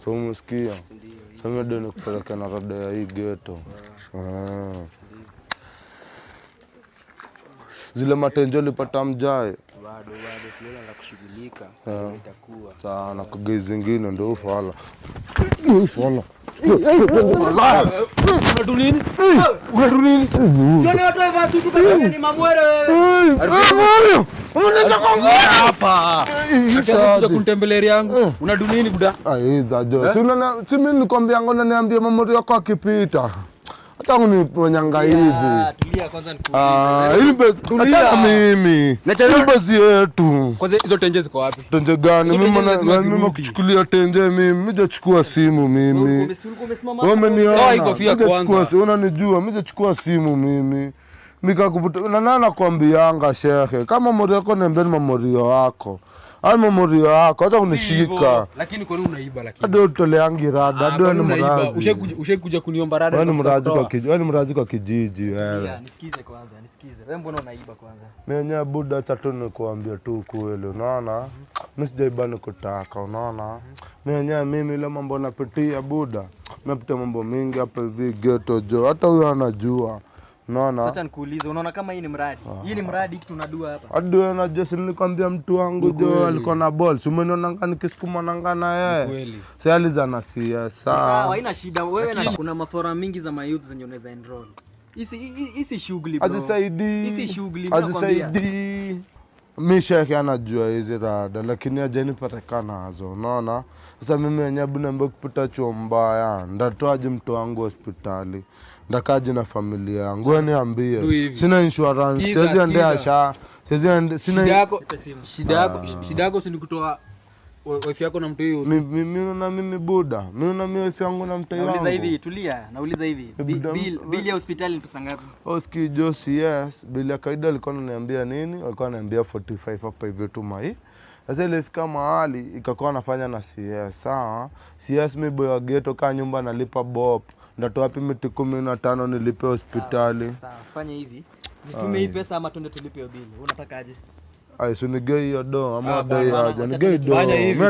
So umesikia? Sasa ndio nikupeleka na rada ya hii ghetto. Zile matenjo lipata mjae. Bado tunaona la kushughulika itakuwa. Sana kugei zingine ndio ufala. Ufala. Unadu nini? Unadu nini? Jana watu wa tu tukafanya ni mamwere wewe. Unataka kuongea hapa. Unataka kunitembelea yangu. Unadu nini buda? Aiza jo. Si mimi nilikwambia ngona niambie mamori yako akipita. Hata uniponyanga hivi. Tulia kwanza nikuulize. Tulia mimi. Na basi yetu. Kwanza hizo tenje ziko wapi? Tenje gani? Mimi kuchukulia tenje mimi. Mjachukua simu mimi. Wewe umeniona. Mjachukua, unanijua. Mjachukua simu mimi. Nikakuvuta na nana kwambianga shekhe. Kama mamori yako niambeni mamori wako. Ai mamorio yako hata kunishika. Lakini kwa nini unaiba lakini? Hadi utoleangi rada, hadi ni mrazi. Ushakuja kuniomba rada. Wewe ni mrazi kwa kijiji, wewe ni mrazi kwa kijiji wewe. Nisikize kwanza, nisikize. Wewe mbona unaiba kwanza? Mimi nyenye buda tatu nikuambia tu kweli, unaona? Mimi sijaiba nikutaka, unaona? Mimi ile mambo napitia buda. Napitia mambo mengi hapa hivi ghetto jo. Hata huyo anajua. Unaona? Sasa nikuulize, unaona kama hii ni mradi? Hii ni mradi kitu tunadua hapa. Hadi wewe unajua nilikwambia mtu wangu jo alikuwa na ball. Si umeniona ngani nikisukuma nangana yeye. Kweli. Sasa alizana siasa. Sawa, haina shida. Wewe na kuna mafora mingi za mayouth zenye unaweza enroll. Hisi shughuli bro. Hisi shughuli Azisaidi. Mimi shekhi anajua hizi rada lakini hajanipatikana nazo. Unaona? Sasa mimi mwenyewe naomba kupita chuo mbaya. Ndatoaje mtu wangu hospitali. Ndakaje na familia yangu. Wewe niambie. Sina insurance. Siwezi endea sha. Sina shida yako si nikutoa wife yako na mtu huyo. Mimi buda. Mimi na mimi wife yangu na mtu wangu. Nauliza hivi, tulia. Nauliza hivi. Bill ya hospitali ni pesa ngapi? Oski Josi yes. Bill ya kawaida alikuwa ananiambia nini? Alikuwa ananiambia 45 hapa hivi tu mai. Sasa ilifika mahali ikakuwa nafanya na CS. Sawa. CS mimi boy wa ghetto kaa nyumba nalipa bob. Ndatoa wapi miti 15 nilipe hospitali. Sawa, fanya hivi. Nitume hii pesa ama twende tulipe hiyo bill. Unatakaje? Ai sunigei hiyo do ama dai aje. Nigei do. Fanya hivi.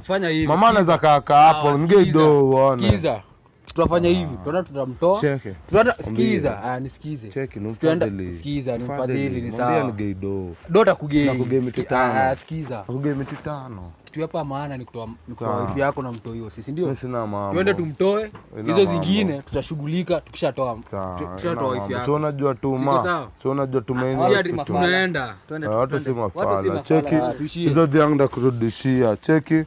Fanya hivi. Mama anaweza kaa hapo. Nigei do uone. Sikiza. Tutafanya hivi. Tutamtoa. Cheke. Sikiza. Nisikize. Cheki nimfadhili. Sikiza nimfadhili ni sawa. Mwambie nigei do. Do takugei. Nakugei miti 5. Sikiza. Nakugei miti 5. Kitu hapa maana ni kutoa wife yako na mto hiyo, si ndio? Mimi sina mambo. Twende tumtoe. Hizo zingine tutashughulika tukishatoa. Tukishatoa wife yako. Sio unajua tuma. Sio unajua tunaenda. Twende. Watu si mafala. Cheki. Hizo dhianga kurudishia. Cheki.